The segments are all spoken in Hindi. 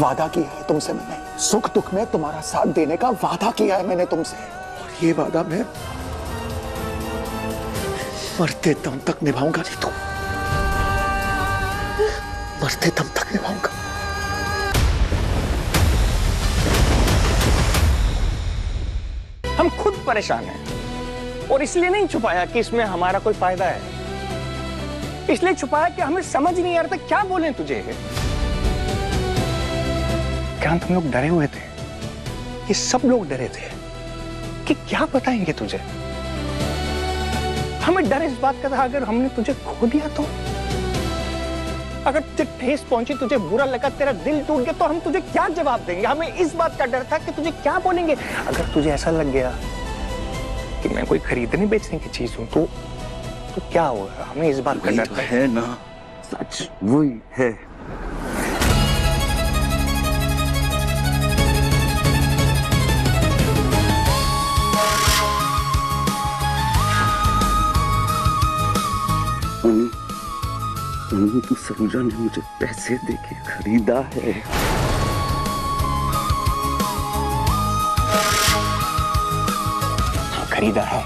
वादा किया है तुमसे मैंने, सुख दुख में तुम्हारा साथ देने का वादा किया है मैंने तुमसे, और ये वादा मैं मरते दम तक निभाऊंगा नीतू, मरते दम तक निभाऊंगा। हम खुद परेशान हैं और इसलिए नहीं छुपाया कि इसमें हमारा कोई फायदा है, इसलिए छुपाया कि हमें समझ नहीं आ रहा था क्या बोलें तुझे। क्या तुम लोग डरे हुए थे? ये सब लोग डरे थे कि क्या बताएंगे तुझे। हमें डर इस बात का था अगर हमने तुझे खो दिया तो, अगर तुझे ठेस पहुंची, तुझे बुरा लगा, तेरा दिल टूट गया तो हम तुझे क्या जवाब देंगे। हमें इस बात का डर था कि तुझे क्या बोलेंगे। अगर तुझे ऐसा लग गया कि मैं कोई खरीदने बेचने की चीज हूं तो क्या होगा। हमें इस बात का डर है ना, सच वही है। तो सरोजा ने मुझे पैसे देके खरीदा है। हाँ, खरीदा है।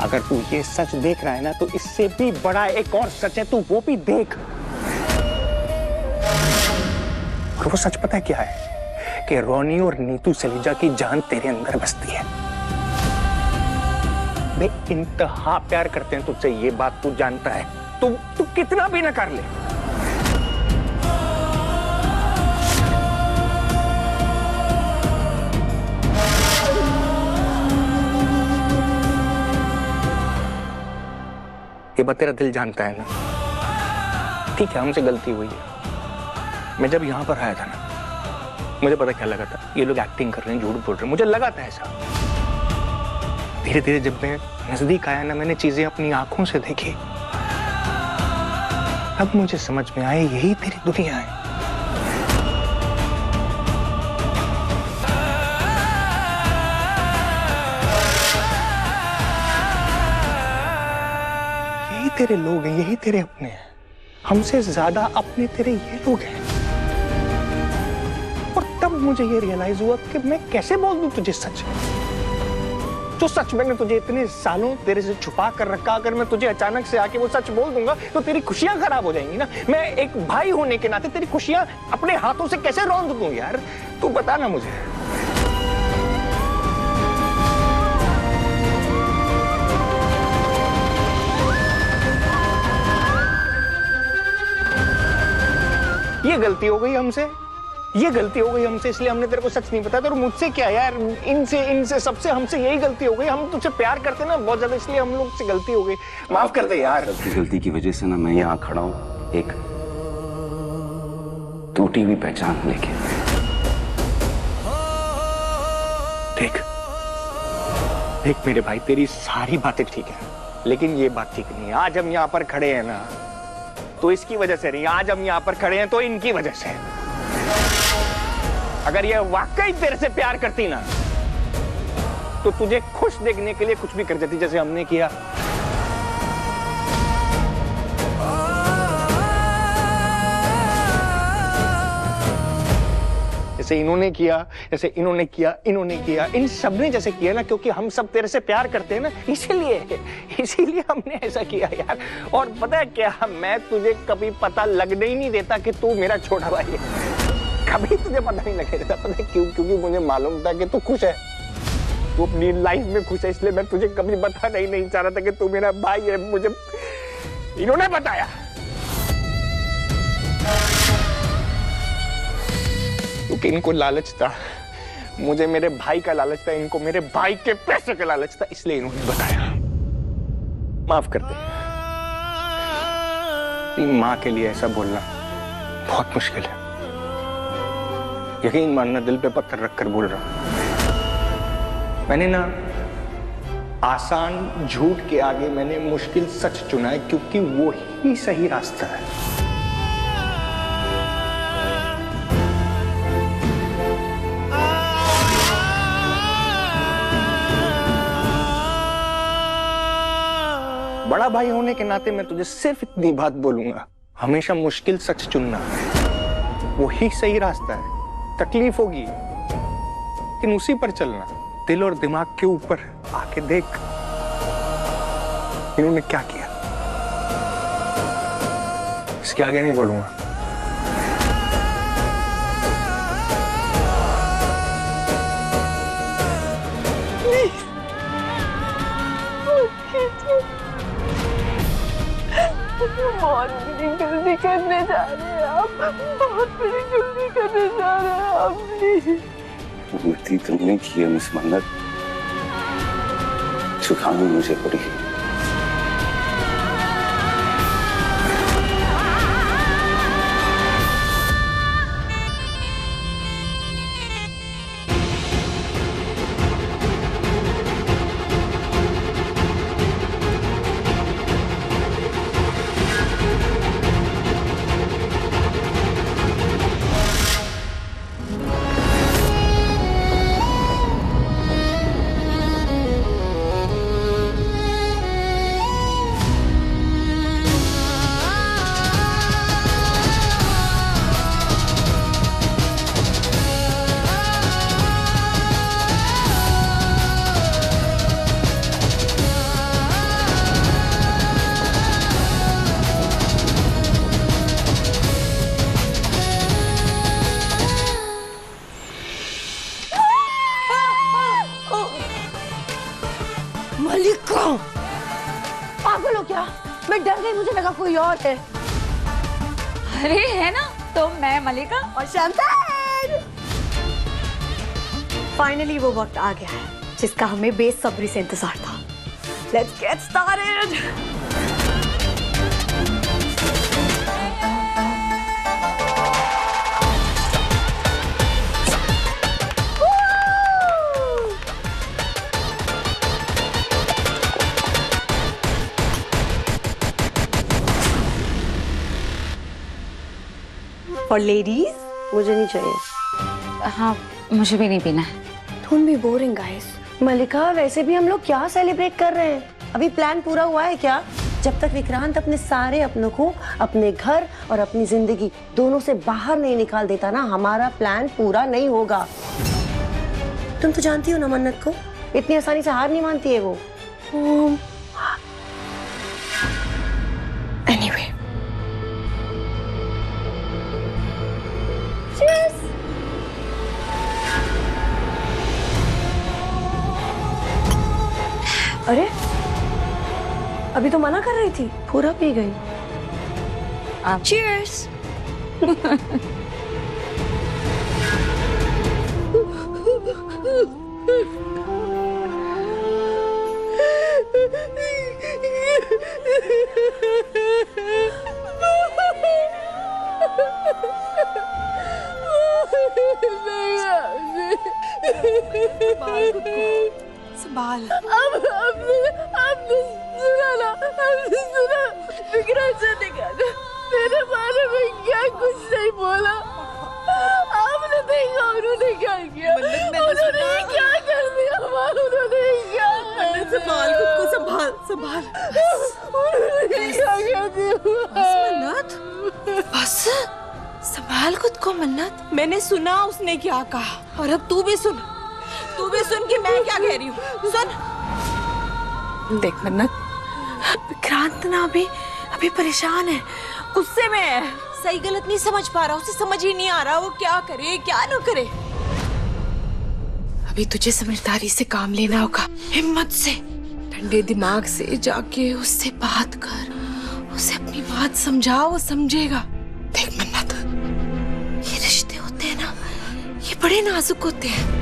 अगर तू ये सच देख रहा है ना तो इससे भी बड़ा एक और सच है, तू वो भी देख। और वो सच पता है क्या है? कि रोनी और नीतू सलीजा की जान तेरे अंदर बसती है। वे इंतहा प्यार करते हैं तुझसे, ये बात तू जानता है। तू कितना भी न कर ले, ये बात तेरा दिल जानता है ना। ठीक है, हमसे गलती हुई है। मैं जब यहां पर आया था ना, मुझे पता क्या लगा था, ये लोग एक्टिंग कर रहे हैं, झूठ बोल रहे हैं, मुझे लगा था ऐसा। धीरे धीरे जब मैं नजदीक आया ना, मैंने चीजें अपनी आंखों से देखी, अब मुझे समझ में आया यही तेरी दुनिया है। यही तेरे लोग हैं, यही तेरे अपने हैं। हमसे ज्यादा अपने तेरे ये लोग हैं। और तब मुझे ये रियलाइज हुआ कि मैं कैसे बोल दूं तुझे सच। जो सच मैंने तुझे इतने सालों तेरे से छुपा कर रखा, अगर मैं तुझे अचानक से आके वो सच बोल दूंगा तो तेरी खुशियां खराब हो जाएंगी ना। मैं एक भाई होने के नाते तेरी खुशियां अपने हाथों से कैसे रौंद दूं यार, तू बता ना मुझे। ये गलती हो गई हमसे, ये गलती हो गई हमसे, इसलिए हमने तेरे को सच नहीं बताया। और मुझसे क्या यार, इनसे सबसे हमसे यही गलती हो गई। हम तुझसे प्यार करते ना बहुत ज्यादा, इसलिए हम लोग से गलती हो गई। माफ कर दे यार। गलती की वजह से ना मैं यहाँ खड़ा हूँ एक टूटी हुई पहचान लेके। देख देख मेरे भाई, तेरी सारी बातें ठीक है, लेकिन ये बात ठीक नहीं है। आज हम यहाँ पर खड़े हैं ना तो इसकी वजह से नहीं, आज हम यहाँ पर खड़े हैं तो इनकी वजह से। अगर ये वाकई तेरे से प्यार करती ना तो तुझे खुश देखने के लिए कुछ भी कर देती, जैसे हमने किया। जैसे इन्होंने किया, जैसे इन्होंने किया, इन्होंने किया, इन सब ने जैसे किया ना, क्योंकि हम सब तेरे से प्यार करते हैं ना, इसीलिए हमने ऐसा किया यार। और पता है क्या, मैं तुझे कभी पता लगने ही नहीं देता कि तू मेरा छोटा भाई है। कभी तुझे पता नहीं लगे देता। पता है क्यों? क्योंकि मुझे मालूम था कि तू खुश है, तू अपनी लाइफ में खुश है, इसलिए मैं तुझे कभी बताना ही नहीं चाह रहा था कि तू मेरा भाई है। मुझे इन्होंने बताया, क्योंकि इनको लालच था, मुझे मेरे भाई का लालच था, इनको मेरे भाई के पैसे का लालच था, इसलिए इन्होंने बताया। माफ कर दे। माँ के लिए ऐसा बोलना बहुत मुश्किल है, यकीन मानना, दिल पे पत्थर रखकर बोल रहा हूं। मैंने ना आसान झूठ के आगे मैंने मुश्किल सच चुना है, क्योंकि वो ही सही रास्ता है। बड़ा भाई होने के नाते मैं तुझे सिर्फ इतनी बात बोलूंगा, हमेशा मुश्किल सच चुनना, वही सही रास्ता है। तकलीफ होगी लेकिन उसी पर चलना, दिल और दिमाग के ऊपर आके देख इन्होंने क्या किया। इसके आगे नहीं बढ़ूंगा। बहुत बड़ी गलती करने जा रहे हैं आप, बहुत बड़ी गलती करने जा रहे हैं आप। प्लीज गलती तुमने की है मिस मन्नत, चुकानी मुझे पड़ी। मलिका, पागल हो क्या? मैं डर गई, मुझे लगा कोई और है। अरे है ना, तो मैं मलिका और शमशाद। फाइनली वो वक्त आ गया है जिसका हमें बेसब्री से इंतजार था। Let's get started. और लेडीज, मुझे नहीं चाहिए। हाँ, मुझे भी नहीं पीना है। Don't be boring guys. Malika, वैसे भी हम लोग क्या सेलिब्रेट कर रहे हैं? अभी प्लान पूरा हुआ है क्या? जब तक विक्रांत अपने सारे अपनों को अपने घर और अपनी जिंदगी दोनों से बाहर नहीं निकाल देता ना, हमारा प्लान पूरा नहीं होगा। तुम तो जानती हो ना मन्नत को, इतनी आसानी से हार नहीं मानती है वो। एनीवे, अरे अभी तो मना कर रही थी, पूरा पी गई। चीयर्स। संभाल। आपने सुना ना, आपने सुना, विक्रांत से निकाला। मेरे बारे में क्या कुछ नहीं बोला। आपने देखा उन्होंने क्या किया, उन्होंने क्या कर दिया, उन्होंने क्या कर दिया। संभाल खुद को, संभाल संभाल। उन्होंने क्या कर दिया। मन्नत, बस संभाल खुद को मन्नत। मैंने सुना उसने क्या कहा, और अब तू भी सुन कि मैं क्या कह रही हूँ। सुन, देख मन्नत, विक्रांत ना अभी परेशान है, गुस्से में है, सही गलत नहीं समझ पा रहा, उसे समझ ही नहीं आ रहा वो क्या करे क्या ना करे। अभी तुझे समझदारी से काम लेना होगा, हिम्मत से, ठंडे दिमाग से जाके उससे बात कर, उसे अपनी बात समझा, वो समझेगा। देख मन्नत, ये रिश्ते होते हैं ना, ये बड़े नाजुक होते हैं।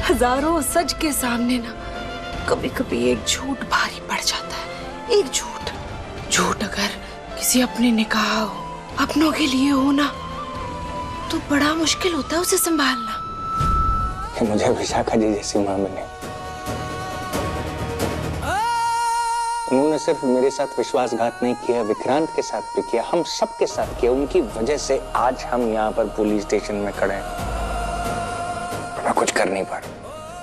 हजारों सच के सामने ना कभी कभी एक झूठ भारी पड़ जाता है। एक झूठ अगर किसी अपने निकाह हो, अपनों के लिए हो ना, तो बड़ा मुश्किल होता है उसे संभालना। कि मुझे विशाखा जी जैसी मां मिले। उन्होंने सिर्फ मेरे साथ विश्वासघात नहीं किया, विक्रांत के साथ भी किया, हम सब के साथ किया। उनकी वजह से आज हम यहाँ पर पुलिस स्टेशन में खड़े हैं। मैं कुछ कर नहीं पा रहा।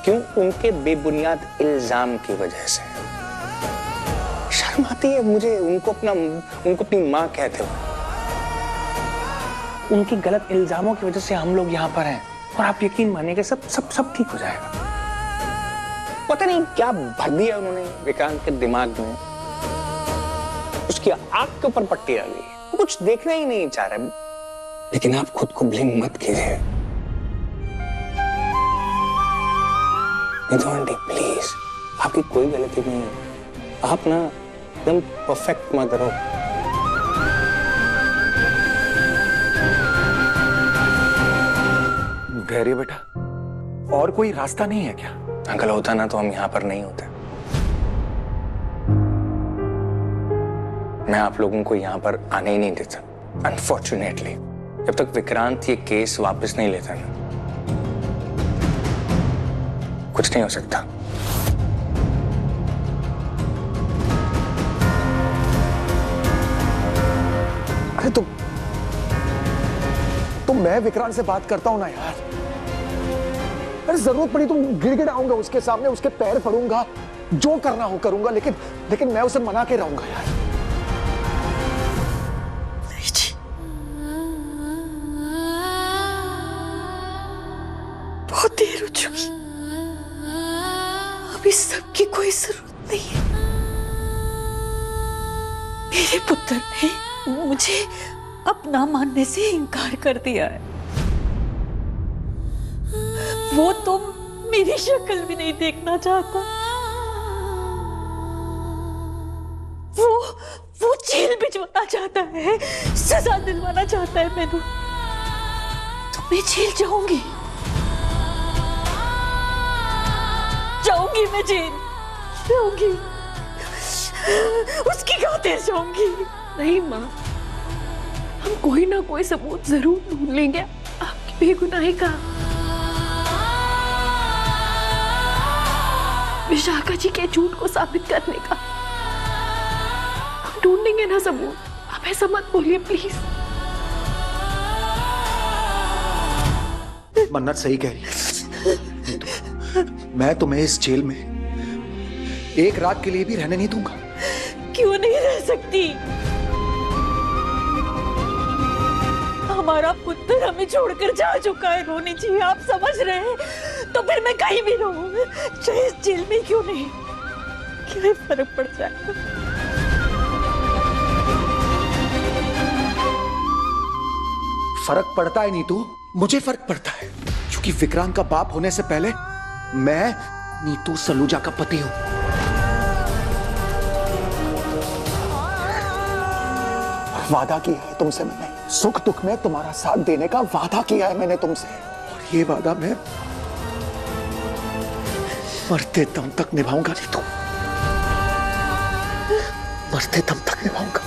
क्यों? उनके बेबुनियाद इल्जाम की वजह से। शर्म आती है मुझे उनको अपनी माँ कहते हुए। उनकी गलत इल्जामों की वजह से हम लोग यहाँ पर हैं। और आप यकीन मानिएगा सब सब सब ठीक हो जाएगा। पता नहीं क्या भर दिया उन्होंने विक्रांत के दिमाग में, उसकी आंख के ऊपर पट्टी आ गई, वो कुछ देखना ही नहीं चाह रहा। लेकिन आप खुद को ब्लेम मत कीजिए। निधु आंटी प्लीज, आपकी कोई गलती नहीं है। आप ना एकदम परफेक्ट मदर हो। धैर्य बेटा, और कोई रास्ता नहीं है क्या? अंकल होता ना तो हम यहाँ पर नहीं होते। मैं आप लोगों को यहाँ पर आने ही नहीं देता। अनफॉर्चुनेटली जब तक विक्रांत ये केस वापस नहीं लेता ना, कुछ नहीं हो सकता। अरे तो मैं विक्रांत से बात करता हूं ना यार। अरे जरूरत पड़ी तो गिड़गिड़ाऊंगा उसके सामने, उसके पैर पड़ूंगा, जो करना हो करूंगा, लेकिन मैं उसे मना के रहूंगा यार। नहीं जी, बहुत देर हो चुकी, अभी सबकी कोई जरूरत नहीं है। मेरे पुत्र ने मुझे अपना मानने से इनकार कर दिया है। वो तो मेरी शक्ल भी नहीं देखना चाहता। वो जेल भिजवाना चाहता है, सजा दिलवाना चाहता है मैंने। तो मैं जेल जाऊंगी, मैं जेल जाऊंगी, उसकी खातिर जाऊंगी। नहीं माँ, हम कोई ना कोई सबूत जरूर ढूंढ लेंगे आपकी बेगुनाही का। विशाखा जी के झूठ को साबित करने का हम ढूंढेंगे ना सबूत। आप ऐसा मत बोलिए प्लीज। मन्नत सही कह रही है। मैं तुम्हें इस जेल में एक रात के लिए भी रहने नहीं दूंगा। क्यों नहीं रह सकती? हमारा पुत्र हमें छोड़कर जा चुका है रोनी जी, आप समझ रहे हैं? तो फिर मैं कहीं भी रहूं, चाहे इस जेल में क्यों नहीं, क्या फर्क पड़ जाएगा? फर्क पड़ता है नीतू, मुझे फर्क पड़ता है, क्योंकि विक्रांत का बाप होने से पहले मैं नीतू सलूजा का पति हूं। वादा किया है तुमसे मैंने, सुख दुख में तुम्हारा साथ देने का वादा किया है मैंने तुमसे, और ये वादा मैं मरते दम तक निभाऊंगा नीतू, मरते दम तक निभाऊंगा।